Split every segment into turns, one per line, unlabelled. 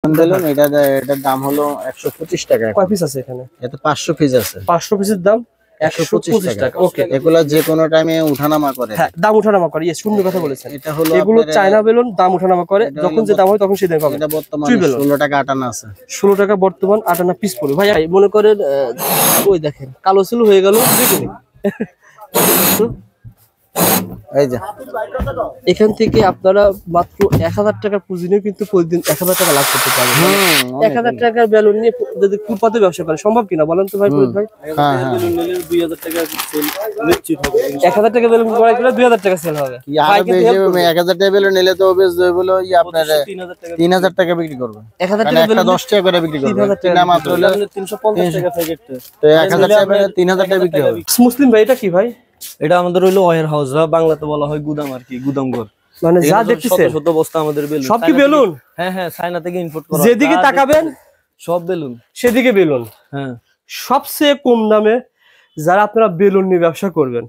Balloon এটার দাম হলো 125 টাকা।
কয় পিস আছে এখানে?
এতে 500 পিস আছে।
500 পিসের দাম 125 টাকা। ওকে,
এগুলা যে কোনো টাইমে উঠানামা করে।
হ্যাঁ, দাম উঠানামা করে। ইয়ে, সুন্দর কথা বলেছেন।
এটা হলো
এগুলো চায়না বেলুন, দাম উঠানামা করে, যখন যে দাম হয় তখন সেই দাম পাবেন।
এটা বর্তমানে 16 টাকা আটানা আছে।
16 টাকা বর্তমান আটানা পিস পড়বে। ভাই মনে করেন ওই দেখেন কালো সিল হয়ে গেল দেখুন।
এই যে
এখান থেকে আপনারা মাত্র 1000 টাকার পুঁজি নিয়ে কিন্তু প্রতিদিন 1000 টাকা লাভ করতে পারবেন। 1000 টাকার বেলুন নিয়ে যদি ফুটপাতে ব্যবসা করেন সম্ভব কিনা বলেন তো ভাই? ভাই 2000 টাকা সেল নিশ্চিত হবে। 1000 টাকা বেলুন করাই গেলে 2000 টাকা সেল হবে।
1000 টাকা বেলুন নিলে তো বেশ হলো আপনার 3000 টাকা বিক্রি করবে।
1000 টাকা বেলুন
10 টাকা করে বিক্রি করবে। না মাত্র
350 টাকা প্যাকেটটা।
তো 1000 টাকা 3000 টাকা বিক্রি হবে।
মুসলিম ভাই এটা কি ভাই?
এটা আমাদের হইলো ওয়্যার হাউস, বাংলাতে বলা হয় গুদাম আর কি, গুদামঘর।
মানে যা দেখতেছেন
শত বস্তা আমাদের বেলুন।
সব কি বেলুন?
হ্যাঁ হ্যাঁ, চায়না থেকে ইম্পোর্ট করা।
যেদিকে তাকাবেন
সব বেলুন,
সেদিকে বেলুন।
হ্যাঁ,
সবচেয়ে কম দামে যারা আপনারা বেলুন নিয়ে ব্যবসা করবেন,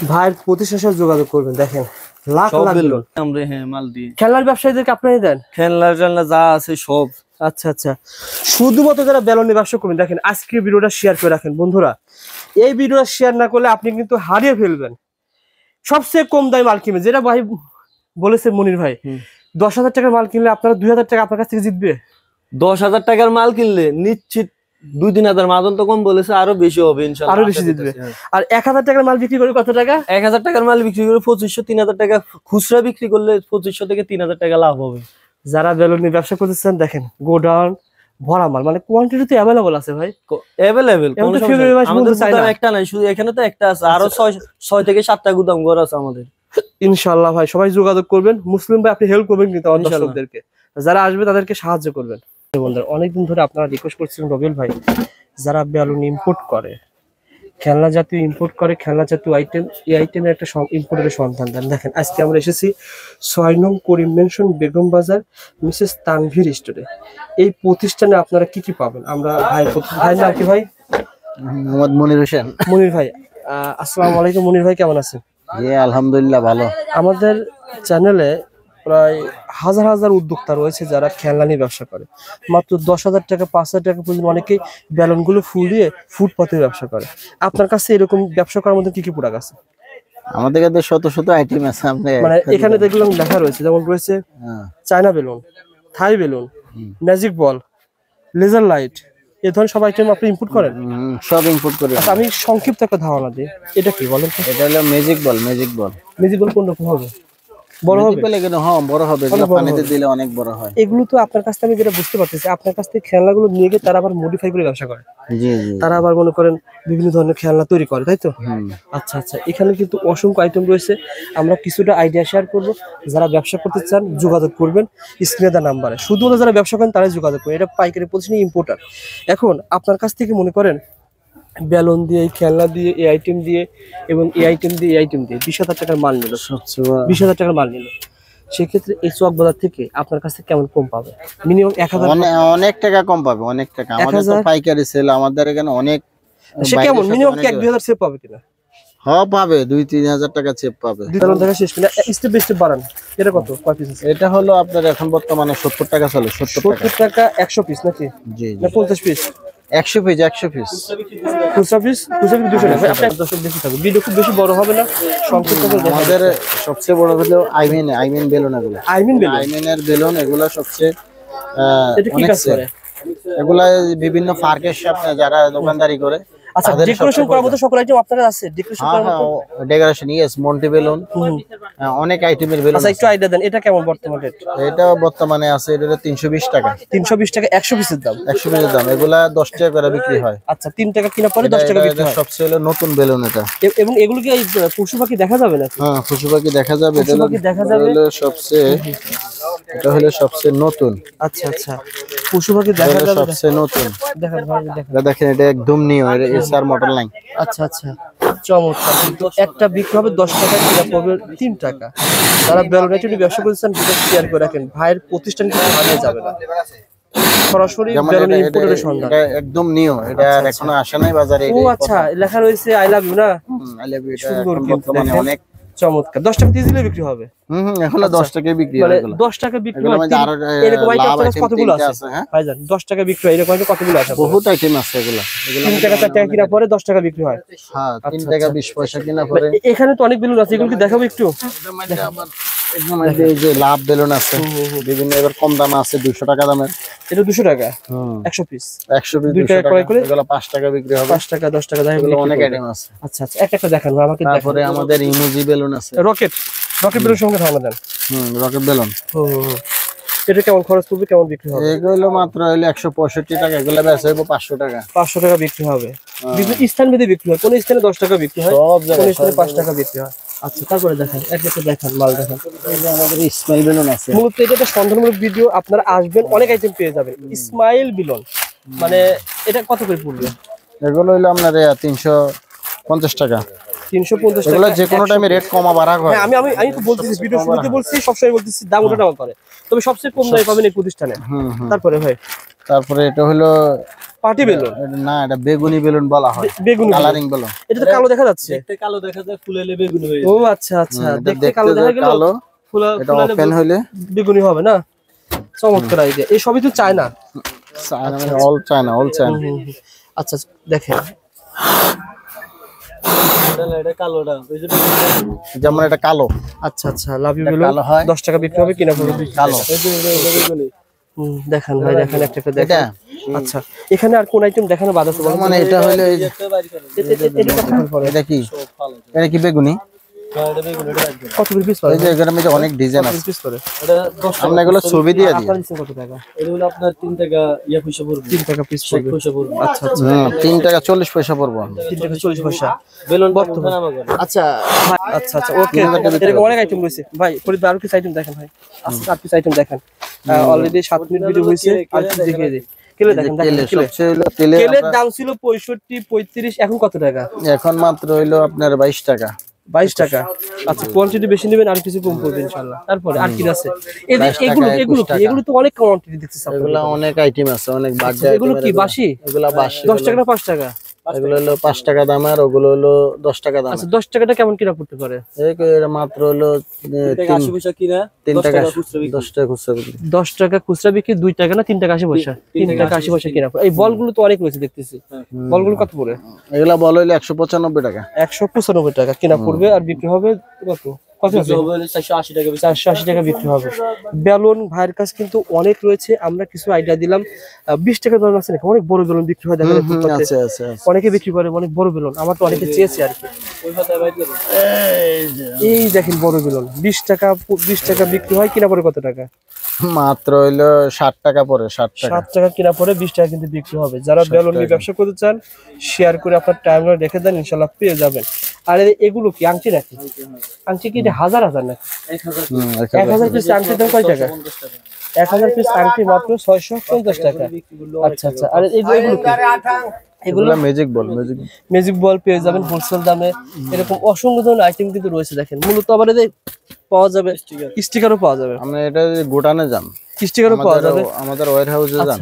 ভাইয়ের প্রতিষ্ঠানের সাথে যোগাযোগ করবেন। দেখেন লাখ লাখ বেলুন
আমরা মাল দিই।
খেলনার ব্যবসায়ীদেরকে আপনারাই দেন?
খেলনা যা আছে সব।
আচ্ছা আচ্ছা, শুধুমাত্র যারা বেলুন নিয়ে ব্যবসা করবেন, দেখেন আজকে ভিডিওটা শেয়ার করে রাখেন বন্ধুরা। এই ভিডিওটা শেয়ার না করলে আপনি কিন্তু হারিয়ে ফেলবেন। সবচেয়ে কম দামে মাল কিনবেন, যেটা ভাই বলেছে মনির ভাই, 10,000 টাকার মাল কিনলে আপনারা 2000 টাকা আপনার কাছ থেকে জিতবে।
10,000 টাকার মাল কিনলে নিশ্চিত 2-3,000 মাদন তো কম বলেছে, আরো বেশি হবে ইনশাআল্লাহ,
আরো বেশি জিতবে। আর 1000 টাকার মাল বিক্রি করে কত টাকা?
1000 টাকার মাল বিক্রি করে 2500-3000 টাকা, খুচরা বিক্রি করলে 2500 থেকে 3000 টাকা লাভ হবে।
যারা বেলুন নিয়ে ব্যবসা করতেছেন দেখেন গোডাউন ভরা মাল, মানে কোয়ান্টিটি তো अवेलेबल আছে ভাই,
अवेलेबल। আমাদের একটা নাই, শুধু এখানে তো একটা আছে, আরো 6 থেকে 7টা গুদাম ঘর আছে আমাদের।
ইনশাআল্লাহ ভাই সবাই যোগাযোগ করবেন। মুসলিম ভাই আপনি হেল্প করবেন কিন্তু আমাদের দর্শকদেরকে, যারা আসবে তাদেরকে সাহায্য করবেন। বন্ধুরা অনেকদিন ধরে আপনারা রিকোয়েস্ট করছিলেন রবিউল ভাই, যারা বেলুন ইম্পোর্ট করে, খেলনা জাতীয় ইম্পোর্ট করে, খেলনা জাতীয় আইটেম, এই আইটেমের একটা ইম্পোর্টের সন্ধান দেন। দেখেন আজকে আমরা এসেছি 6 নং করিম মেনশন বেগম বাজার মিসেস তানভীর স্টোরে। এই প্রতিষ্ঠানে আপনারা কি কি পাবেন? আমরা ভাই নাম কি ভাই?
মোহাম্মদ মনির হোসেন।
মনির ভাই, আসসালামু আলাইকুম। মনির ভাই কেমন আছেন?
জি আলহামদুলিল্লাহ ভালো।
আমাদের চ্যানেলে প্রায় হাজার হাজার উদ্যোক্তা রয়েছে যারা খেলনা নিয়ে ব্যবসা করে। মাত্র 10,000 টাকা 5,000 টাকা পর্যন্ত অনেকেই বেলুনগুলো ফুলিয়ে ফুটপাতে ব্যবসা করে। আপনার কাছে এরকম ব্যবসা করার মধ্যে কি কি প্রোডাক্ট আছে?
আমাদের কাছে শত শত আইটেম আছে।
মানে এখানে দেখলাম লেখা রয়েছে, যেমন রয়েছে China balloon, Thai balloon, magic ball, laser light, এই ধরনের সব আইটেম আপনি ইম্পোর্ট করেন?
সব ইম্পোর্ট করি।
আচ্ছা, আমি সংক্ষিপ্ত একটা ধারণা দিই, এটা কি বলেন তো?
এটা হলো ম্যাজিক বল। ম্যাজিক বল
কোন রকম হবে? বড় হবে?
হ্যাঁ বড় হবে, এগুলো পানিতে দিলে অনেক বড় হয়।
এগুলো তো আপনার কাছ থেকে আমি যেটা বুঝতে পারতেছি, আপনার কাছ থেকে খেলনাগুলো নিয়ে গিয়ে তারা আবার মডিফাই করে ব্যবসা করে।
জি জি,
তারা আবার মনে করেন বিভিন্ন ধরনের খেলনা তৈরি করে, তাই তো? আচ্ছা আচ্ছা, এখানে কিন্তু অসংখ্য আইটেম রয়েছে। আমরা কিছুটা আইডিয়া শেয়ার করব। যারা ব্যবসা করতে চান যোগাযোগ করবেন স্ক্রিনে দেওয়া নাম্বারে। শুধুমাত্র যারা ব্যবসা করেন তারাই যোগাযোগ করবেন। এটা পাইকারি প্রতিষ্ঠান, ইম্পোর্টার। এখন আপনার কাছ থেকে মনে করেন বেলুন দিয়ে, খেলনা দিয়ে, এই আইটেম দিয়ে এবং এই আইটেম দিয়ে, এই আইটেম দিয়ে 20,000 টাকার মাল নিল, 20,000 টাকার মাল নিল, সেক্ষেত্রে এই চক বাজার থেকে আপনার কাছে কেমন কম পাবে? মিনিমাম 1000।
অনেক টাকা কম পাবে, অনেক টাকা। আমাদের তো পাইকারি সেল, আমাদের এখানে অনেক।
সে কেমন মিনিমাম 1-2,000 সেভ পাবে কিনা?
হ্যাঁ পাবে, 2-3,000 টাকা সেভ পাবে।
বেলুন দেখা শেষ কিনা স্টেপ বাই স্টেপ বাড়ান। এটা কত কয় পিস?
এটা হলো আপনার এখন বর্তমানে 70 টাকা চলে। 70
টাকা 100 পিস নাকি?
জি
না 50 পিস?
100 piece, 100 piece.
খুচরা পিস 200 টাকা। আপনার দর্শক বেশি থাকবে, ভিডিও খুব বেশি বড় হবে না, সংক্ষিপ্ত করে।
আমাদের সবচেয়ে বড় হলো আইমিন বেলুন। এগুলো আইমিনের বেলুন, এগুলো সবচেয়ে
এটা কি কাজ করে?
এগুলা বিভিন্ন পার্কের সামনে যারা দোকানদারি করে।
আচ্ছা, ডেকোরেশন করার মতো সকল আইটেম আপনাদের আছে? ডেকোরেশন করার মতো
ডেকোরেশন, ইয়েস, মন্টি বেলুন, অনেক আইটেমের বেলুন।
আচ্ছা, একটু আইডিয়া দেন, এটা কেমন বর্তমান রেট?
এটা বর্তমানে আছে, এটা 320 টাকা।
320 টাকা 100 পিসের দাম?
100 পিসের দাম। এগুলা 10 টাকা করে বিক্রি হয়।
আচ্ছা, 3 টাকা কিনা পরে 10 টাকা বিক্রি হয়।
সবচেয়ে হলো নতুন বেলুন এটা।
এবং এগুলো কি পশু পাখি দেখা যাবে নাকি?
হ্যাঁ, পশু পাখি দেখা যাবে।
পশু পাখি দেখা যাবে,
এটা হলো সবচেয়ে নতুন।
আচ্ছা আচ্ছা, পশু পাখি দেখা যাবে,
সবচেয়ে নতুন।
দেখেন ভাই,
দেখেন এটা একদম নিউ, এটা এসআর মডেল লাইন।
আচ্ছা আচ্ছা, চমৎকার। কিন্তু একটা বিক্রি হবে 10 টাকা, কিনা পড়বে 3 টাকা। যারা বেলুন ব্যবসা করছেন ভিডিও শেয়ার করে রাখেন, ভাইয়ের প্রতিষ্ঠান কিন্তু হারিয়ে যাবে না। সরাসরি বেলুন ইম্পোর্টের সন্ধান।
এটা একদম নিউ, এটা এখনো আসে নাই বাজারে।
ও আচ্ছা, লেখা রয়েছে আই লাভ ইউ না?
I love you.
সুন্দর, কিন্তু
বর্তমানে অনেক
চমৎকার। 10 টাকা দিয়ে দিলে বিক্রি হবে?
এগুলো 10 টাকায় বিক্রি হয়।
মানে
এগুলো
10 টাকা বিক্রি
এগুলো
হয়।
মধ্যে আরো
এরকম আইটেম
লাভ
আপনার কতগুলো আছে
হ্যাঁ
ভাইজান? 10 টাকা বিক্রি হয় এরকম আইটেম কতগুলো আছে?
বহুত আইটেম আছে এগুলো।
3 টাকা 4 টাকা কিনা পরে 10 টাকা বিক্রি হয়।
হ্যাঁ 3 টাকা 20 পয়সা কিনা পরে।
এখানে তো অনেক বেলুন আছে, এগুলো কি দেখাবো একটু?
এই যে লাভ বেলুন আছে বিভিন্ন, এবার কম দাম আছে 200 টাকা দামের।
এটা 200 টাকা 100 পিস।
100 পিস
2 টাকা ক্রয় করে
এগুলো 5 টাকা বিক্রি হবে।
5 টাকা 10 টাকা দাম।
এগুলো অনেক আইটেম আছে।
আচ্ছা আচ্ছা, একটা একটা দেখান আমাকে।
তারপরে আমাদের ইমোজি বেলুন আছে।
রকেট বেলুন সঙ্গে ধারণা দেন।
Rocket balloon.
এটা কেমন খরচ পড়বে, কেমন বিক্রি হবে?
এগুলো মাত্র হইলো 165 টাকা, এগুলো বেচা হইবো 500 টাকা।
500 টাকা বিক্রি হবে। বিভিন্ন স্থান ভেদে বিক্রি হয়, কোন স্থানে 10 টাকা বিক্রি হয়, কোন স্থানে 5 টাকা বিক্রি হয়। আচ্ছা, তারপরে দেখেন একটা দেখান, মাল দেখেন।
এই যে আমাদের ইসমাইল বেলুন আছে।
মূলত এটা একটা সন্ধানমূলক ভিডিও, আপনারা আসবেন অনেক আইটেম পেয়ে যাবেন। ইসমাইল বেলুন মানে এটা কত করে পড়বে?
এগুলো হইলো আপনার 350 টাকা।
350 টাকা।
এগুলো যে কোনো টাইমে রেট কমা বাড়া হয়।
হ্যাঁ, আমি তো বলতেছি, ভিডিও শুরুতে বলছি, সবসময় বলতেছি দাম ওঠানামা করে, তবে সবচেয়ে কম দামে পাবেন এই প্রতিষ্ঠানে। তারপরে ভাই,
তারপরে এটা হলো
পার্টি বেলুন।
না, এটা বেগুনি বেলুন বলা হয়।
বেগুনি
কালারিং বেলুন।
এটা তো কালো দেখা যাচ্ছে।
দেখতে কালো দেখা যায়, ফুলেলে বেগুনি হয়ে
ও
যায়।
আচ্ছা আচ্ছা, দেখতে কালো দেখা গেল,
কালো, এটা ওপেন হইলে
বেগুনি হবে না? চমৎকার আইডিয়া। এই সবই তো China.
All China, all China.
আচ্ছা দেখেন,
এটা কালোটা ওই যে
যেমন এটা কালো।
আচ্ছা আচ্ছা, লাভ ইউ বেলুন।
কালো হয়।
10 টাকা বিক্রি হবে, কিনা পড়বে
কালো।
বেগুনি।
দেখেন ভাই, দেখেন একটা দেখেন। আচ্ছা, এখানে আর কোন আইটেম দেখানো বাধা আছে?
মানে এটা হইলো এই যে
এটা
এটা কি? এটা কি বেগুনি?
কত পিস
এই যে এখানে মধ্যে অনেক ডিজাইন আছে।
পিস করে?
এটা 10 টাকা।
আমরা এগুলো ছবি দিয়ে দিই।
আপনার দিচ্ছেন কত টাকা?
এটা হলো আপনার 3 টাকা পয়সা পড়বে।
3 টাকা পিস পড়বে।
পয়সা পড়বে।
আচ্ছা আচ্ছা,
3 টাকা 40 পয়সা পড়বো।
3 টাকা 40 পয়সা
বেলুন
বর্তমান। আচ্ছা আচ্ছা আচ্ছা, ওকে। এরকম অনেক আইটেম রয়েছে ভাই। ফরিদ ভাই, আর কিছু আইটেম দেখেন ভাই। আচ্ছা, আর কিছু আইটেম দেখেন। অলরেডি 7 মিনিট ভিডিও হয়েছে, আর কিছু দেখিয়ে দিই। কেলে দেখেন,
তেলে
কেলে
সবচেয়ে হইলো তেলে
কেলের দাম ছিল 65 35, এখন কত টাকা?
এখন মাত্র হইলো আপনার 22 টাকা।
22 টাকা। আচ্ছা, কোয়ান্টিটি বেশি নেবেন আর কিছু কম পড়বে ইনশাআল্লাহ। তারপরে আর কি আছে? এগুলো তো অনেক কোয়ান্টিটি দেখতেছি আপনাদের।
এগুলা অনেক আইটেম আছে, অনেক বার্থডে।
এগুলো কি বাসি?
এগুলা বাসি।
10 টাকা না 5 টাকা?
এগুলো হলো 5 টাকা দাম, আর ওগুলো হলো 10 টাকা দাম।
আচ্ছা, 10 টাকাটা কেমন কিনা পড়তে পারে?
এটা মাত্র হলো
80 পয়সা কিনা,
3 টাকা 10
10
টাকা খুচরা বিক্রি।
10 টাকা খুচরা বিক্রি, 2 টাকা না 3 টাকা 80 পয়সা? 3 টাকা 80 পয়সা কিনা পড়ে। এই বলগুলো তো অনেক রয়েছে দেখতেছি। বলগুলো কত পড়ে?
এগুলা বল হইলো 195 টাকা।
195 টাকা কিনা পড়বে, আর বিক্রি হবে কত? কত আছে?
480 টাকা।
480 টাকা বিক্রি হবে। বেলুন ভাইয়ের কাছে কিন্তু অনেক রয়েছে, আমরা কিছু আইডিয়া দিলাম। 20 টাকা বেলুন আছে নাকি? অনেক বড় বেলুন বিক্রি হয়, দেখেন ফুটপাতে
আছে আছে আছে।
অনেকে বিক্রি করে অনেক বড় বেলুন। আমার তো অনেকে চেয়েছে আর কি।
ওই পাতায় বাইরে দেব।
এই দেখেন বড় বেলুন 20 টাকা বিক্রি হয়, কিনা পড়ে কত টাকা?
মাত্র হইলো 60 টাকা পড়ে, 60 টাকা।
7 টাকা কিনা পড়ে, 20 টাকা কিন্তু বিক্রি হবে। যারা বেলুন নিয়ে ব্যবসা করতে চান, শেয়ার করে আপনার টাইমলাইন রেখে দেন, ইনশাআল্লাহ পেয়ে যাবেন। আর এগুলো কি আংটি নাকি? আংটি কি এটা হাজার নাকি? 1000 পিস আংটির দাম কয় টাকা? 1000 পিস আংটি মাত্র 650 টাকা। আচ্ছা আচ্ছা, আর এগুলো কি?
এগুলো ম্যাজিক বল,
ম্যাজিক বল পেয়ে যাবেন হোলসেল দামে। এরকম অসংখ্য ধরনের আইটেম কিন্তু রয়েছে দেখেন। মূলত আবার এদের পাওয়া যাবে, স্টিকারও পাওয়া যাবে।
আমরা এটা গোডানে যান,
স্টিকারও পাওয়া যাবে
আমাদের ওয়্যার হাউসে যান।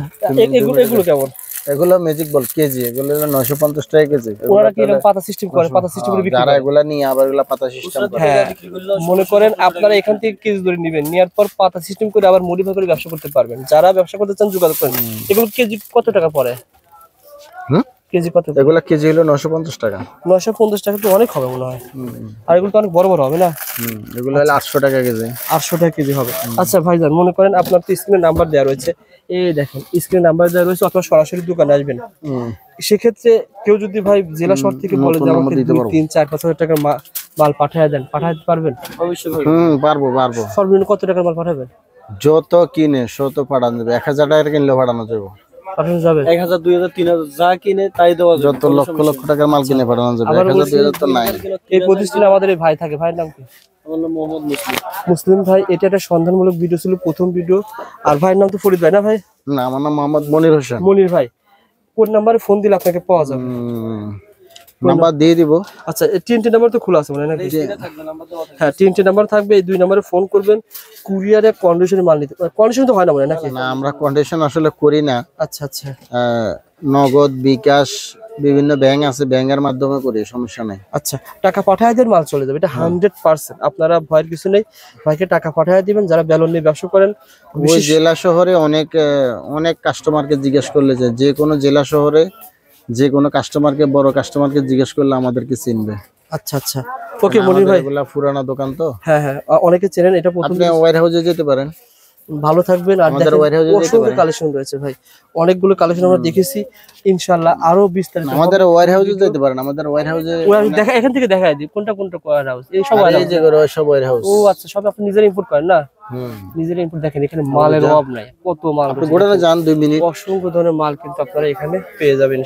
এগুলো কেমন?
এগুলো ম্যাজিক বল কেজি, এগুলো 950 টাকা কেজি।
ওরা কি এরকম পাতা সিস্টেম করে? পাতা সিস্টেম করে বিক্রি করে?
যারা এগুলা নিয়ে আবার এগুলা পাতা সিস্টেম করে।
হ্যাঁ, মনে করেন আপনারা এখান থেকে কেজি ধরে নেবেন, নেওয়ার পর পাতা সিস্টেম করে আবার মডিফাই করে ব্যবসা করতে পারবেন। যারা ব্যবসা করতে চান যোগাযোগ করেন। এগুলো কেজি কত টাকা পড়ে? কেজি কত?
এগুলা কেজি হলো 950 টাকা।
950 টাকা তো অনেক হবে মনে হয়। আর এগুলো তো অনেক বড় বড় হবে না?
এগুলো হলো 800 টাকা কেজি।
800 টাকা কেজি হবে। আচ্ছা ভাইজান, মনে করেন আপনার তো স্ক্রিনে নাম্বার দেওয়া রয়েছে, এই দেখেন স্ক্রিনে নাম্বার দেওয়া রয়েছে, অথবা সরাসরি দোকানে আসবেন। সেক্ষেত্রে কেউ যদি ভাই জেলা শহর থেকে বলে যে আমাকে 2, 3, 4, 5 হাজার টাকার মাল পাঠিয়ে দেন, পাঠাতে পারবেন?
অবশ্যই
পারবো।
সর্বনিম্ন কত টাকার মাল পাঠাবেন?
যত কিনে শত পাঠানো যাবে। 1000 টাকার কিনলে পাঠানো যাবে।
পাঠানো যাবে
1000, 2000, 3000 যা কিনে তাই দেওয়া যাবে।
যত লক্ষ লক্ষ টাকার মাল কিনে পাঠানো যাবে। 1000 2000 তো নাই।
এই প্রতিষ্ঠানে আমাদের এই ভাই থাকে, ভাইয়ের নাম কি?
আমার নাম মোহাম্মদ মুসলিম।
মুসলিম ভাই। এটা একটা সন্ধানমূলক ভিডিও ছিল, প্রথম ভিডিও। আর ভাইয়ের নাম তো ফরিদ ভাই না ভাই?
না, আমার নাম মোহাম্মদ মনির হোসেন।
মনির ভাই। কোন নাম্বারে ফোন দিলে আপনাকে পাওয়া যাবে?
নাম্বার দিয়ে দিব।
আচ্ছা, এই TNT নাম্বার তো খোলা আছে মনে হয় নাকি? হ্যাঁ, TNT নাম্বার থাকবে, এই 2 নম্বরে ফোন করবেন। কুরিয়ারে কন্ডিশনে মাল নিতে, কন্ডিশন তো হয় না মনে হয় নাকি?
না, আমরা কন্ডিশন আসলে করি না।
আচ্ছা আচ্ছা,
নগদ, বিকাশ, বিভিন্ন ব্যাংক আছে, ব্যাংকের মাধ্যমে করি, সমস্যা নাই।
আচ্ছা, টাকা পাঠায় দেন, মাল চলে যাবে, এটা 100%। আপনারা ভয়ের কিছু নেই, ভাইকে টাকা পাঠায় দিবেন। যারা বেলুন নিয়ে ব্যবসা করেন,
ওই জেলা শহরে অনেক কাস্টমারকে জিজ্ঞেস করলে যে কোনো জেলা শহরে যে কোনো কাস্টমারকে, বড় কাস্টমারকে জিজ্ঞেস করলে আমাদেরকে চিনবে।
আচ্ছা আচ্ছা, ওকে মনির ভাই।
এগুলা পুরানা দোকান তো।
হ্যাঁ হ্যাঁ, অনেকে চেনেন, এটা প্রথম।
আপনি ওয়্যার হাউসে যেতে পারেন।
ভালো থাকবেন। আর
আমাদের ওয়্যার হাউসে যেতে
অসংখ্য
পারেন।
কালেকশন রয়েছে ভাই, অনেকগুলো কালেকশন আমরা দেখেছি, ইনশাআল্লাহ আরো বিস্তারিত
আমাদের ওয়্যার হাউসে যেতে পারেন। আমাদের ওয়্যার হাউসে
দেখা, এখান থেকে দেখায় দিই কোনটা কোনটা ওয়্যার হাউস, এই সব
এই যে সব ওয়্যার হাউস।
ও আচ্ছা, সব আপনি নিজের ইম্পোর্ট করেন না? নিজের ইম্পোর্ট। দেখেন এখানে মালের অভাব নাই, কত মাল,
আপনি গোডাউনে যান 2 মিনিট,
অসংখ্য ধরনের মাল কিন্তু আপনারা এখানে পেয়ে যাবেন।